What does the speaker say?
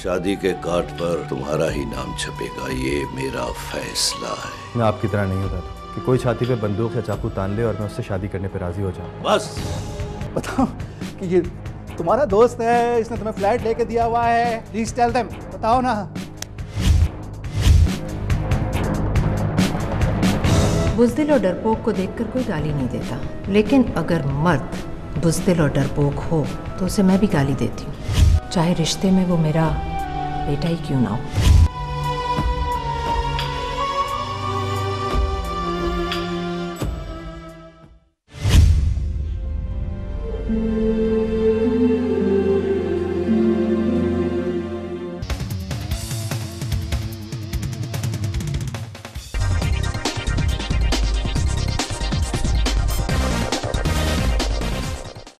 शादी के कार्ड पर तुम्हारा ही नाम छपेगा, ये मेरा फैसला है। मैं आपकी तरह नहीं होता था कि कोई छाती पे बंदूक या चाकू तान ले और मैं उससे शादी करने पर राजी हो जाऊं। बस बताओ कि ये तुम्हारा दोस्त है, इसने तुम्हें फ्लैट लेके दिया हुआ है। प्लीज टेल देम, बताओ ना। बुज़दिल और डरपोक को देखकर कोई गाली नहीं देता, लेकिन अगर मर्द बुज़दिल और डरपोक हो तो उसे मैं भी गाली देती हूँ, चाहे रिश्ते में वो मेरा बेटा ही क्यों ना हो।